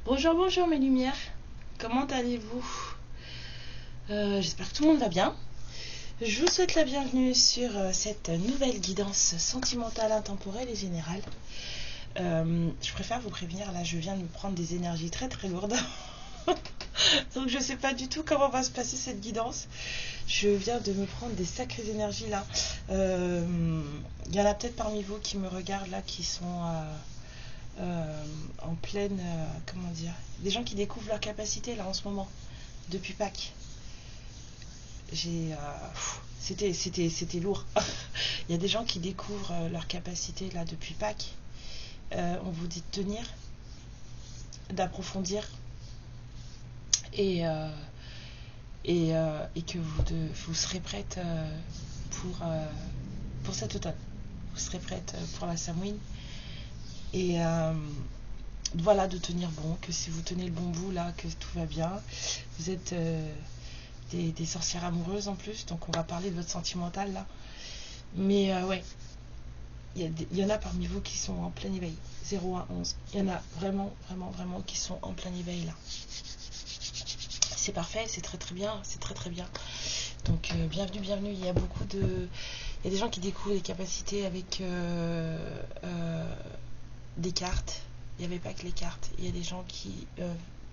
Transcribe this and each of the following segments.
Bonjour, bonjour mes lumières, comment allez-vous? J'espère que tout le monde va bien. Je vous souhaite la bienvenue sur cette nouvelle guidance sentimentale, intemporelle et générale. Je préfère vous prévenir, là je viens de me prendre des énergies très très lourdes. Donc je sais pas du tout comment va se passer cette guidance. Je viens de me prendre des sacrées énergies là. Il y en a peut-être parmi vous qui me regardent là, qui sont en pleine, comment dire, des gens qui découvrent leur capacité là en ce moment, depuis Pâques. C'était lourd. Il y a des gens qui découvrent leur capacité là depuis Pâques. On vous dit de tenir, d'approfondir et que vous serez prête pour cet automne. Vous serez prête pour la Samhain. Et voilà, de tenir bon, que si vous tenez le bon bout là, que tout va bien. Vous êtes des sorcières amoureuses en plus, donc on va parler de votre sentimental là. Mais ouais, il y en a parmi vous qui sont en plein éveil, 0 à 11. Il y en a vraiment, vraiment, vraiment qui sont en plein éveil là. C'est parfait, c'est très très bien, c'est très très bien. Donc bienvenue, bienvenue. Il y a des gens qui découvrent les capacités avec des cartes. Il n'y avait pas que les cartes. Il y a des gens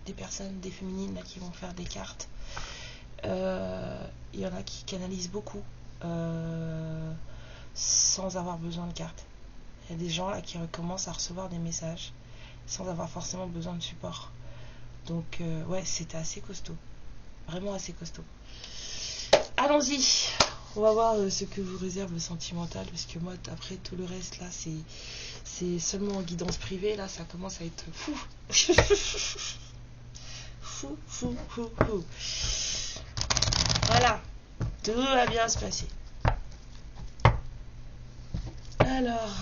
des personnes, des féminines là, qui vont faire des cartes. Il y en a qui canalisent beaucoup sans avoir besoin de cartes. Il y a des gens là qui recommencent à recevoir des messages sans avoir forcément besoin de support. Donc ouais, c'était assez costaud. Vraiment assez costaud. Allons-y. On va voir ce que vous réserve le sentimental, parce que moi, après tout le reste là, c'est seulement en guidance privée, là, ça commence à être fou. Fou. Voilà, tout va bien se passer. Alors,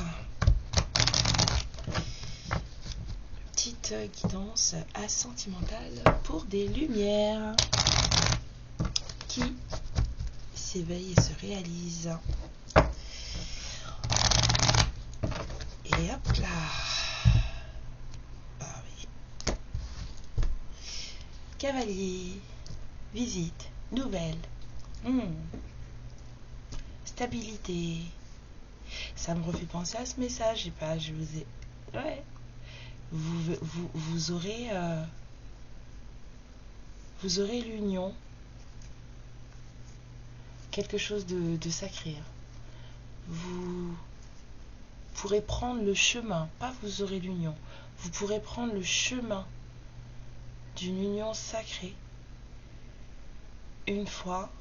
petite guidance sentimentale pour des lumières qui s'éveillent et se réalisent. Et hop là. Ah oui. Cavalier, visite, nouvelle, stabilité. Ça me refait penser à ce message. Je vous ai. Ouais. Vous aurez l'union, quelque chose de sacré. Vous pourrez prendre le chemin, pas vous aurez l'union, vous pourrez prendre le chemin d'une union sacrée une fois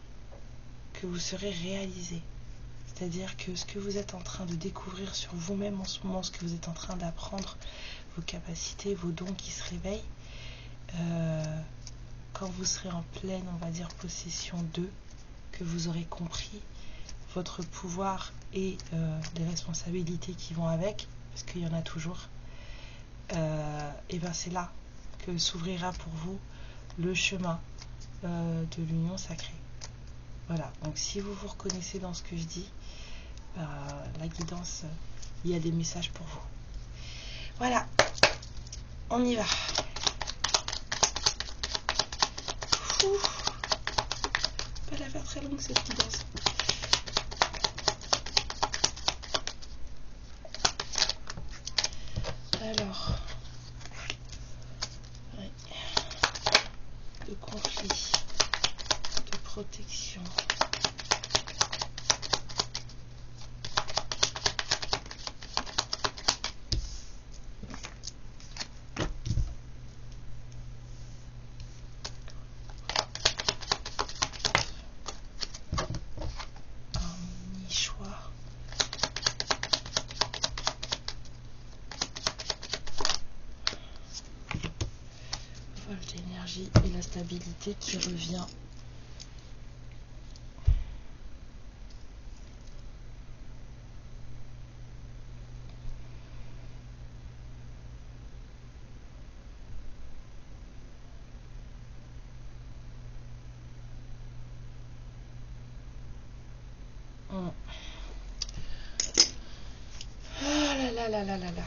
que vous serez réalisé. C'est-à-dire que ce que vous êtes en train de découvrir sur vous-même en ce moment, ce que vous êtes en train d'apprendre, vos capacités, vos dons qui se réveillent, quand vous serez en pleine, on va dire, possession d'eux, que vous aurez compris votre pouvoir et les responsabilités qui vont avec, parce qu'il y en a toujours, et bien c'est là que s'ouvrira pour vous le chemin de l'union sacrée. Voilà, donc si vous vous reconnaissez dans ce que je dis, la guidance, il y a des messages pour vous. Voilà, on y va. Pas la faire très longue cette guidance. Alors, ouais. De conflit, de protection. L'énergie et la stabilité qui revient. Ah là là là là là là.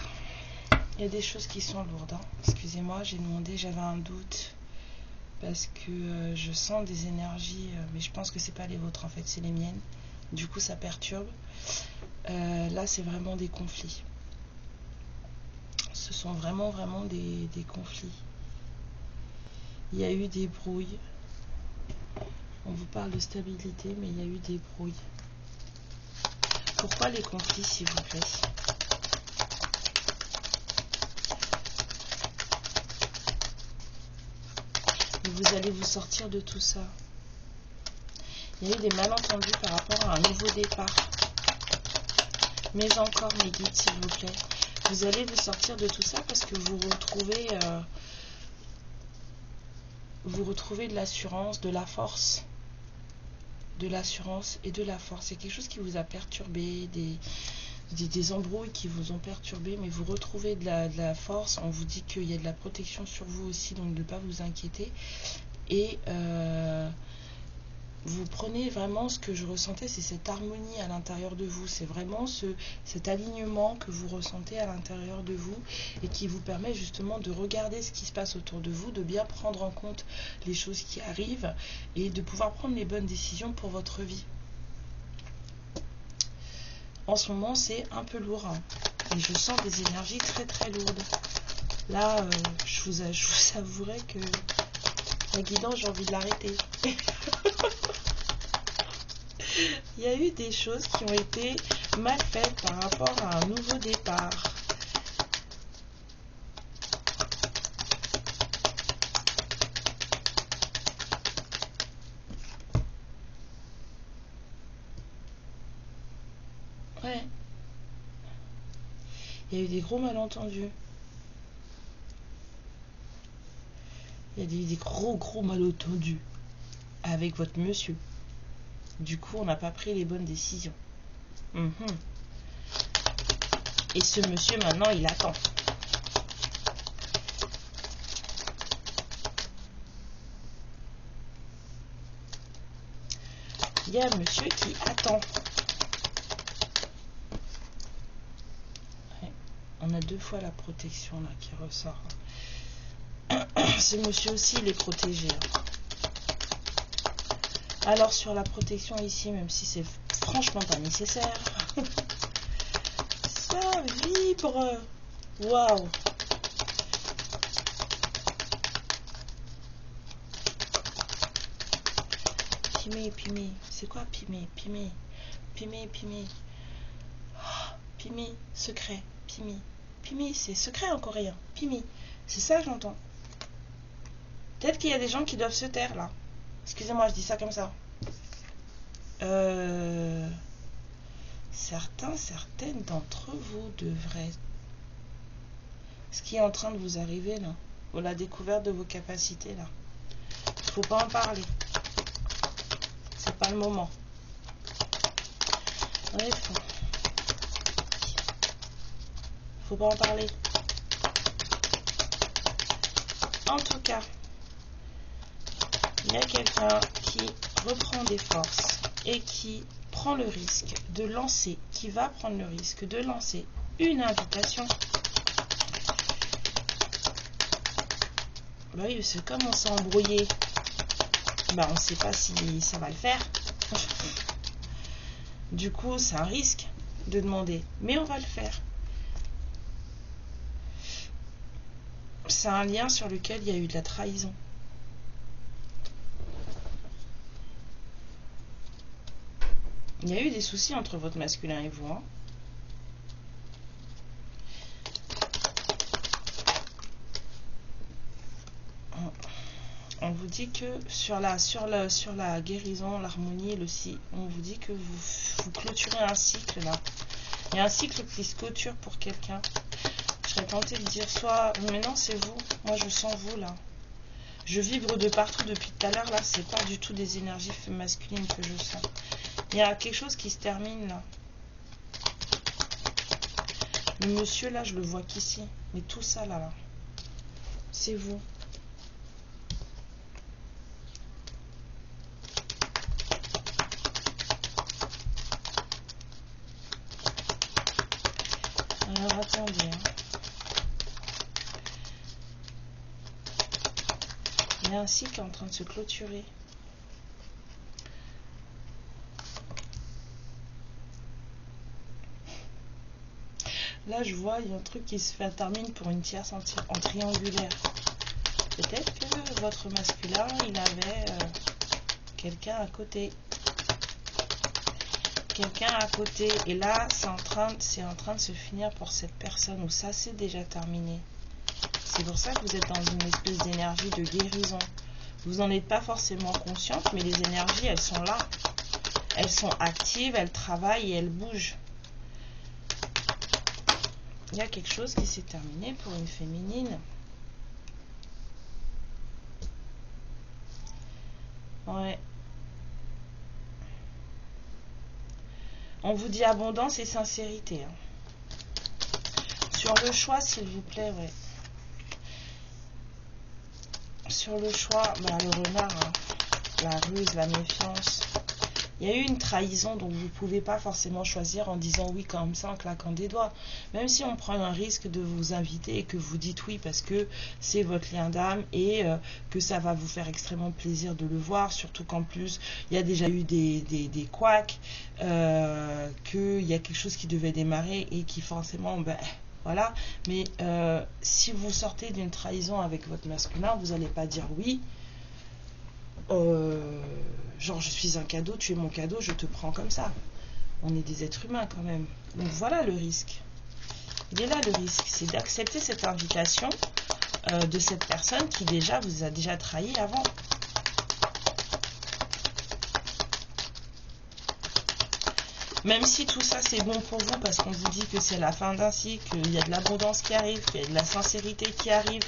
Il y a des choses qui sont lourdes. Hein. Excusez-moi, j'ai demandé, j'avais un doute. Parce que je sens des énergies, mais je pense que c'est pas les vôtres en fait, c'est les miennes. Du coup, ça perturbe. Là, c'est vraiment des conflits. Ce sont vraiment des conflits. Il y a eu des brouilles. On vous parle de stabilité, mais il y a eu des brouilles. Pourquoi les conflits, s'il vous plaît? Et vous allez vous sortir de tout ça. Il y a eu des malentendus par rapport à un nouveau départ. Mais encore, mes guides, s'il vous plaît. Vous allez vous sortir de tout ça parce que vous retrouvez de l'assurance, de la force. De l'assurance et de la force. C'est quelque chose qui vous a perturbé, des embrouilles qui vous ont perturbé, mais vous retrouvez de la force. On vous dit qu'il y a de la protection sur vous aussi, donc de ne pas vous inquiéter. Et vous prenez vraiment ce que je ressentais, c'est cette harmonie à l'intérieur de vous. C'est vraiment cet alignement que vous ressentez à l'intérieur de vous et qui vous permet justement de regarder ce qui se passe autour de vous, de bien prendre en compte les choses qui arrivent et de pouvoir prendre les bonnes décisions pour votre vie. En ce moment, c'est un peu lourd. Hein, et je sens des énergies très très lourdes. Là, je vous avouerai que la guidance, j'ai envie de l'arrêter. Il y a eu des choses qui ont été mal faites par rapport à un nouveau départ. Ouais. Il y a eu des gros malentendus. Il y a eu des gros malentendus avec votre monsieur. Du coup, on n'a pas pris les bonnes décisions. Et ce monsieur, maintenant, il attend. Il y a un monsieur qui attend. Ouais. On a 2 fois la protection là qui ressort. Ce monsieur aussi, il est protégé. Alors sur la protection ici, même si c'est franchement pas nécessaire, ça vibre. Waouh. Pimé. C'est quoi pimé? Pimé, secret. Pimé, c'est secret en coréen. Pimé, c'est ça que j'entends. Peut-être qu'il y a des gens qui doivent se taire là. Excusez-moi, je dis ça comme ça. Certaines d'entre vous devraient... Ce qui est en train de vous arriver là, ou la découverte de vos capacités là, faut pas en parler. C'est pas le moment. Ouais, faut pas en parler. En tout cas, il y a quelqu'un qui reprend des forces et qui prend le risque de lancer, qui va prendre le risque de lancer une invitation. Bah oui, c'est comme on s'est embrouillé, bah on ne sait pas si ça va le faire. Du coup, c'est un risque de demander, mais on va le faire. C'est un lien sur lequel il y a eu de la trahison. Il y a eu des soucis entre votre masculin et vous. Hein. On vous dit que sur la guérison, l'harmonie, on vous dit que vous clôturez un cycle là. Il y a un cycle qui se clôture pour quelqu'un. Je serais tentée de dire soit, mais non c'est vous, moi je sens vous là. Je vibre de partout depuis tout à l'heure là, c'est pas du tout des énergies masculines que je sens. Il y a quelque chose qui se termine là. Le monsieur là, je le vois qu'ici, mais tout ça là, c'est vous. attendez. Hein. Il y a un cycle qui est en train de se clôturer. Là, je vois, il y a un truc qui se termine pour une tierce en triangulaire. Peut-être que votre masculin, il avait quelqu'un à côté. Quelqu'un à côté. Et là, c'est en train de se finir pour cette personne. Ou ça, c'est déjà terminé. C'est pour ça que vous êtes dans une espèce d'énergie de guérison. Vous n'en êtes pas forcément consciente, mais les énergies, elles sont là. Elles sont actives, elles travaillent et elles bougent. Il y a quelque chose qui s'est terminé pour une féminine. Ouais. On vous dit abondance et sincérité. Hein. Sur le choix, s'il vous plaît, ouais. Sur le choix, bah, le renard, hein. La ruse, la méfiance. Il y a eu une trahison, donc vous ne pouvez pas forcément choisir en disant oui comme ça, en claquant des doigts. Même si on prend un risque de vous inviter et que vous dites oui parce que c'est votre lien d'âme et que ça va vous faire extrêmement plaisir de le voir, surtout qu'en plus, il y a déjà eu des couacs, qu'il y a quelque chose qui devait démarrer et qui forcément... Ben, voilà. Mais si vous sortez d'une trahison avec votre masculin, vous n'allez pas dire oui. Genre je suis un cadeau, tu es mon cadeau, je te prends comme ça. On est des êtres humains quand même. Donc voilà le risque. Il est là le risque, c'est d'accepter cette invitation de cette personne qui déjà vous a déjà trahi avant. Même si tout ça c'est bon pour vous parce qu'on vous dit que c'est la fin d'un cycle, qu'il y a de l'abondance qui arrive, qu'il y a de la sincérité qui arrive.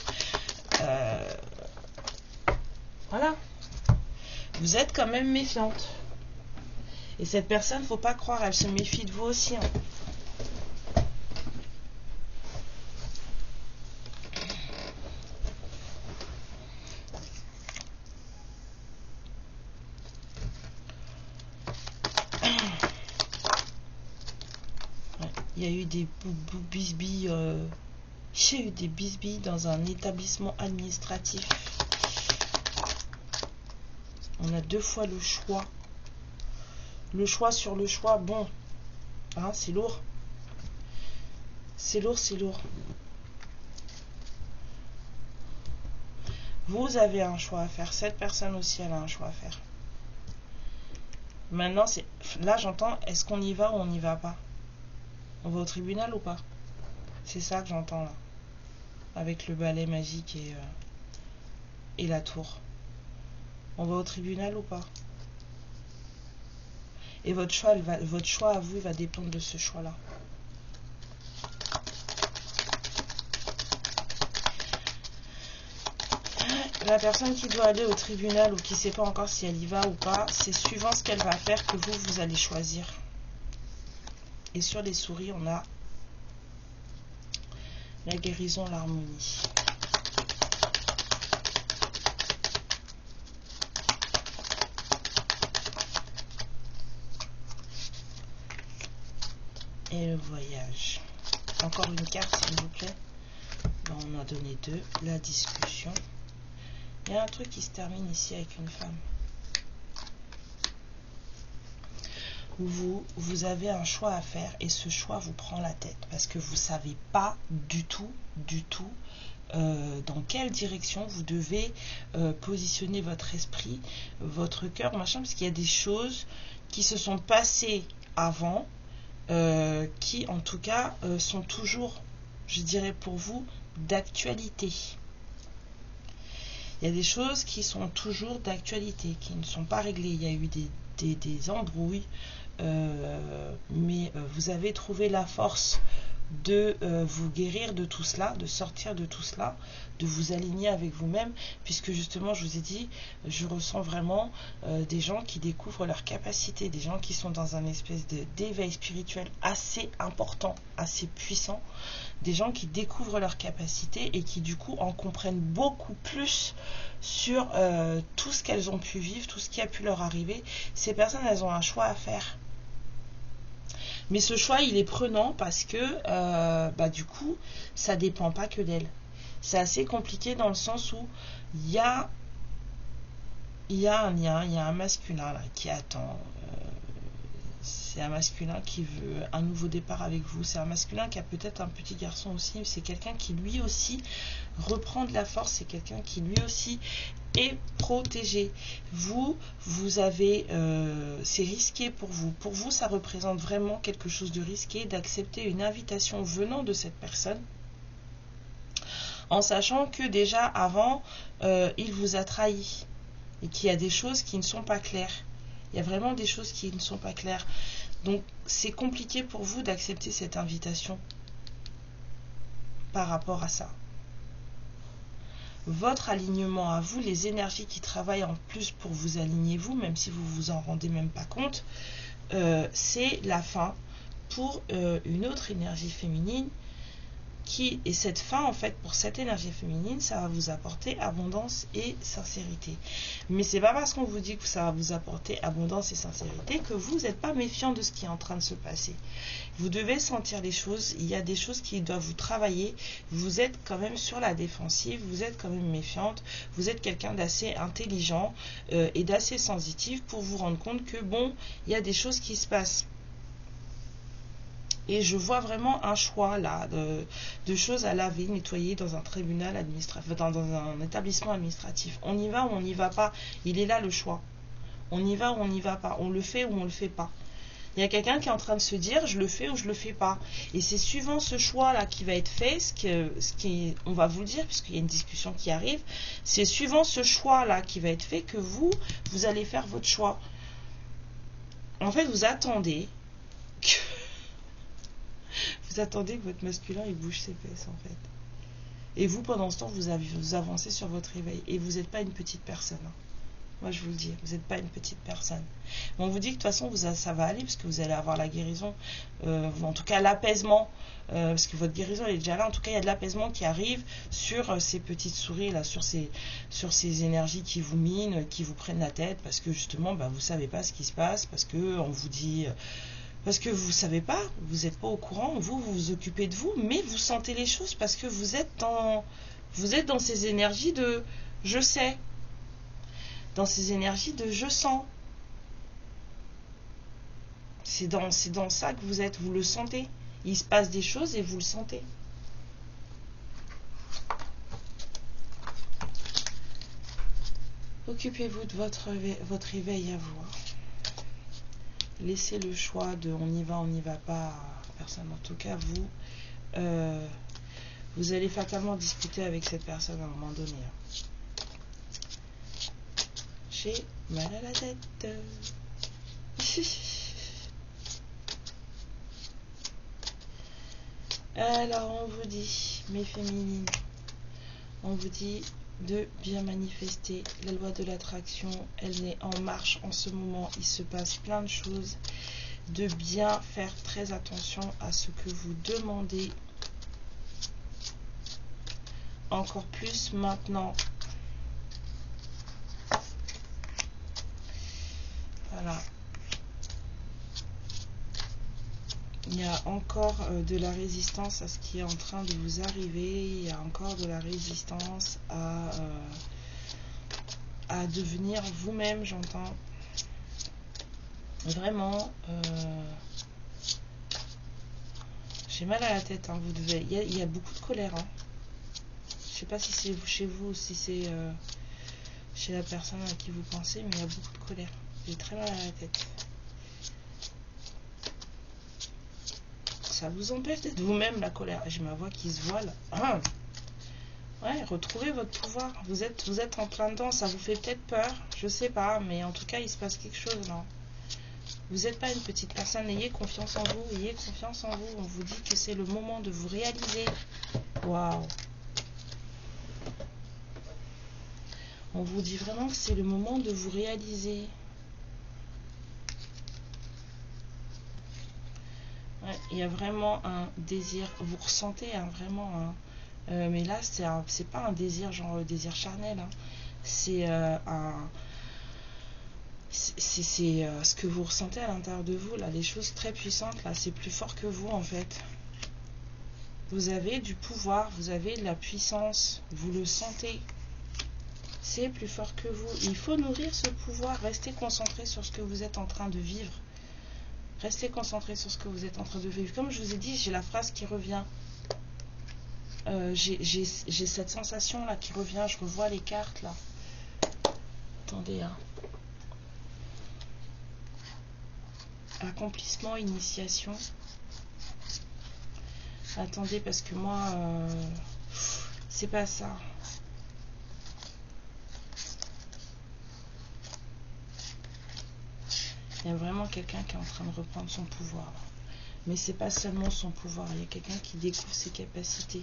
Voilà. Vous êtes quand même méfiante. Et cette personne, faut pas croire, elle se méfie de vous aussi. Hein. Ouais, il y a eu des bisbilles. J'ai eu des bisbilles dans un établissement administratif. On a 2 fois le choix. Le choix sur le choix, bon. Hein, c'est lourd. C'est lourd, c'est lourd. Vous avez un choix à faire. Cette personne aussi, elle a un choix à faire. Maintenant, c'est là, j'entends, est-ce qu'on y va ou on n'y va pas? On va au tribunal ou pas? C'est ça que j'entends là. Avec le balai magique et la tour. On va au tribunal ou pas? Et votre choix à vous, il va dépendre de ce choix-là. La personne qui doit aller au tribunal ou qui ne sait pas encore si elle y va ou pas, c'est suivant ce qu'elle va faire que vous allez choisir. Et sur les souris, on a la guérison, l'harmonie. Et le voyage. Encore une carte, s'il vous plaît. Bon, on a donné 2. La discussion. Il y a un truc qui se termine ici avec une femme. Vous avez un choix à faire et ce choix vous prend la tête parce que vous ne savez pas du tout dans quelle direction vous devez positionner votre esprit, votre cœur, machin, parce qu'il y a des choses qui se sont passées avant qui en tout cas sont toujours, je dirais pour vous, d'actualité. Il y a des choses qui sont toujours d'actualité, qui ne sont pas réglées. Il y a eu des embrouilles, mais vous avez trouvé la force de vous guérir de tout cela, de sortir de tout cela, de vous aligner avec vous-même, puisque justement, je vous ai dit, je ressens vraiment des gens qui découvrent leurs capacités, des gens qui sont dans un espèce d'éveil spirituel assez important, assez puissant, des gens qui découvrent leurs capacités et qui du coup en comprennent beaucoup plus sur tout ce qu'elles ont pu vivre, tout ce qui a pu leur arriver. Ces personnes, elles ont un choix à faire. Mais ce choix, il est prenant parce que, du coup, ça dépend pas que d'elle. C'est assez compliqué dans le sens où il y a un lien, il y a un masculin là qui attend. C'est un masculin qui veut un nouveau départ avec vous. C'est un masculin qui a peut-être un petit garçon aussi. C'est quelqu'un qui lui aussi reprend de la force. C'est quelqu'un qui lui aussi est protégé. Vous avez... c'est risqué pour vous. Pour vous, ça représente vraiment quelque chose de risqué d'accepter une invitation venant de cette personne. En sachant que déjà avant, il vous a trahi. Et qu'il y a des choses qui ne sont pas claires. Il y a vraiment des choses qui ne sont pas claires. Donc, c'est compliqué pour vous d'accepter cette invitation par rapport à ça. Votre alignement à vous, les énergies qui travaillent en plus pour vous aligner vous, même si vous vous en rendez même pas compte, c'est la fin pour une autre énergie féminine et cette fin, en fait, pour cette énergie féminine, ça va vous apporter abondance et sincérité. Mais c'est pas parce qu'on vous dit que ça va vous apporter abondance et sincérité que vous n'êtes pas méfiant de ce qui est en train de se passer. Vous devez sentir les choses, il y a des choses qui doivent vous travailler, vous êtes quand même sur la défensive, vous êtes quand même méfiante, vous êtes quelqu'un d'assez intelligent et d'assez sensitif pour vous rendre compte que bon, il y a des choses qui se passent. Et je vois vraiment un choix là de choses à laver, nettoyer dans un tribunal administratif, dans un établissement administratif. On y va ou on n'y va pas. Il est là le choix. On y va ou on n'y va pas. On le fait ou on le fait pas. Il y a quelqu'un qui est en train de se dire je le fais ou je le fais pas. Et c'est suivant ce choix là qui va être fait, on va vous le dire puisqu'il y a une discussion qui arrive. C'est suivant ce choix là qui va être fait que vous allez faire votre choix. En fait, vous attendez que vous attendez que votre masculin il bouge ses fesses en fait. Et vous pendant ce temps vous avancez sur votre réveil et vous n'êtes pas une petite personne. Hein. Moi je vous le dis, vous n'êtes pas une petite personne. Mais on vous dit que de toute façon ça va aller parce que vous allez avoir la guérison, en tout cas l'apaisement, parce que votre guérison elle est déjà là. En tout cas il y a de l'apaisement qui arrive sur ces petites souris là, sur ces énergies qui vous minent, qui vous prennent la tête parce que justement vous savez pas ce qui se passe, parce que on vous dit. Parce que vous ne savez pas, vous n'êtes pas au courant, vous vous occupez de vous, mais vous sentez les choses parce que vous êtes dans ces énergies de je sais, dans ces énergies de je sens. C'est dans ça que vous êtes, vous le sentez. Il se passe des choses et vous le sentez. Occupez-vous de votre éveil à vous. Laissez le choix de on y va pas à personne. En tout cas, vous allez fatalement discuter avec cette personne à un moment donné. J'ai mal à la tête. Alors, on vous dit, mes féminines, on vous dit de bien manifester la loi de l'attraction. Elle est en marche en ce moment. Il se passe plein de choses. De bien faire très attention à ce que vous demandez. Encore plus maintenant. Voilà. Il y a encore de la résistance à ce qui est en train de vous arriver. Il y a encore de la résistance à devenir vous-même, j'entends. Vraiment, j'ai mal à la tête. Hein, il y a beaucoup de colère. Hein. Je sais pas si c'est chez vous ou si c'est chez la personne à qui vous pensez, mais il y a beaucoup de colère. J'ai très mal à la tête. Ça vous empêche d'être vous-même, la colère. J'ai ma voix qui se voile. Ah. Ouais, retrouvez votre pouvoir. Vous êtes en plein dedans. Ça vous fait peut-être peur. Je sais pas, mais en tout cas, il se passe quelque chose là. Vous n'êtes pas une petite personne. Ayez confiance en vous. Ayez confiance en vous. On vous dit que c'est le moment de vous réaliser. Waouh. On vous dit vraiment que c'est le moment de vous réaliser. Ouais, il y a vraiment un désir, vous ressentez vraiment mais là c'est pas un désir genre désir charnel, hein. C'est c'est ce que vous ressentez à l'intérieur de vous, là, les choses très puissantes, là, c'est plus fort que vous, en fait. Vous avez du pouvoir, vous avez de la puissance, vous le sentez. C'est plus fort que vous. Il faut nourrir ce pouvoir, restez concentré sur ce que vous êtes en train de vivre. Restez concentré sur ce que vous êtes en train de vivre. Comme je vous ai dit, j'ai la phrase qui revient. J'ai cette sensation là qui revient, je revois les cartes là. Attendez, hein. Accomplissement, initiation. Attendez, parce que moi, c'est pas ça. Il y a vraiment quelqu'un qui est en train de reprendre son pouvoir. Mais c'est pas seulement son pouvoir, il y a quelqu'un qui découvre ses capacités.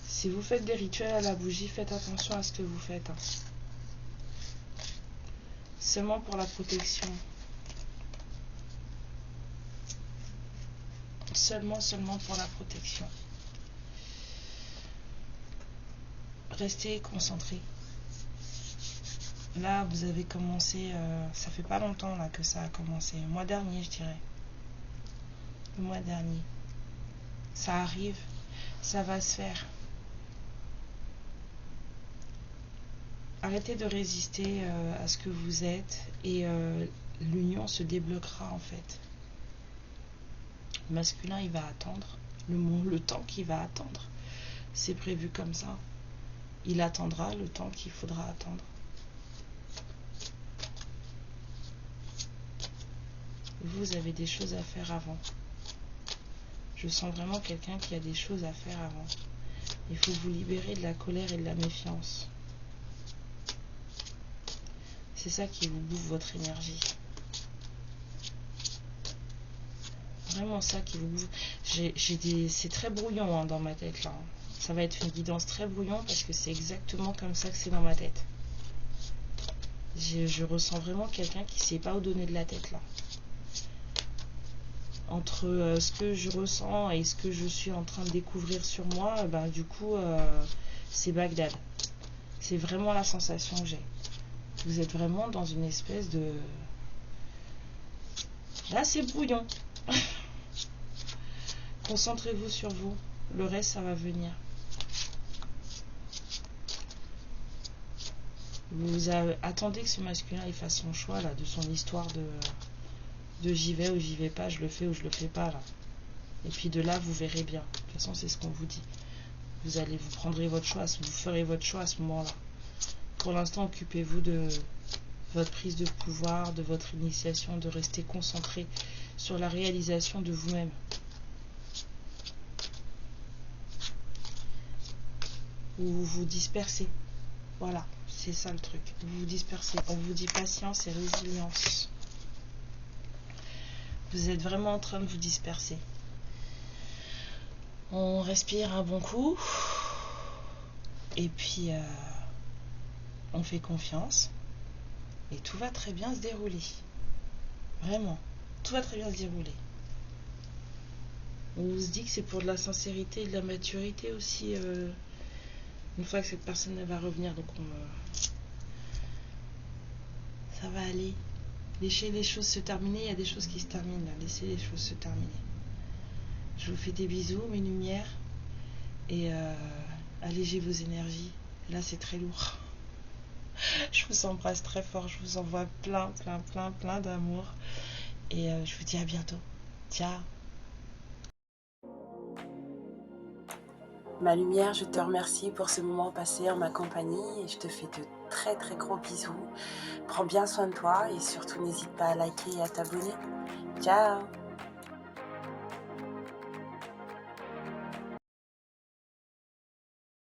Si vous faites des rituels à la bougie, faites attention à ce que vous faites. Hein. Seulement pour la protection. Seulement pour la protection. Restez concentrés. Là, vous avez commencé, ça fait pas longtemps là que ça a commencé. Le mois dernier, je dirais. Le mois dernier. Ça arrive, ça va se faire. Arrêtez de résister à ce que vous êtes et l'union se débloquera en fait. Le masculin, il va attendre. Le temps qu'il va attendre. C'est prévu comme ça. Il attendra le temps qu'il faudra attendre. Vous avez des choses à faire avant. Je sens vraiment quelqu'un qui a des choses à faire avant. Il faut vous libérer de la colère et de la méfiance. C'est ça qui vous bouffe votre énergie. Vraiment ça qui vous bouffe. C'est très brouillon hein, dans ma tête là. Ça va être une guidance très brouillon parce que c'est exactement comme ça que c'est dans ma tête. Je ressens vraiment quelqu'un qui ne sait pas où donner de la tête là. Entre ce que je ressens et ce que je suis en train de découvrir sur moi, ben, du coup, c'est Bagdad. C'est vraiment la sensation que j'ai. Vous êtes vraiment dans une espèce de... Là, c'est brouillon. Concentrez-vous sur vous. Le reste, ça va venir. Attendez que ce masculin il fasse son choix là, de son histoire de j'y vais ou j'y vais pas, je le fais ou je le fais pas là. Et puis de là, vous verrez bien. De toute façon, c'est ce qu'on vous dit. Vous prendrez votre choix, vous ferez votre choix à ce moment-là. Pour l'instant, occupez-vous de votre prise de pouvoir, de votre initiation, de rester concentré sur la réalisation de vous-même. Vous vous dispersez. Voilà, c'est ça le truc. Vous vous dispersez. On vous dit patience et résilience. Vous êtes vraiment en train de vous disperser. On respire un bon coup. Et puis, on fait confiance. Et tout va très bien se dérouler. Vraiment, tout va très bien se dérouler. On vous dit que c'est pour de la sincérité et de la maturité aussi. Une fois que cette personne va revenir, donc ça va aller. Laissez les choses se terminer. Il y a des choses qui se terminent là. Laissez les choses se terminer. Je vous fais des bisous, mes lumières. Et allégez vos énergies. Là, c'est très lourd. Je vous embrasse très fort. Je vous envoie plein d'amour. Et je vous dis à bientôt. Ciao. Ma lumière, je te remercie pour ce moment passé en ma compagnie. Et je te fais de très gros bisous. Prends bien soin de toi et surtout n'hésite pas à liker et à t'abonner. Ciao.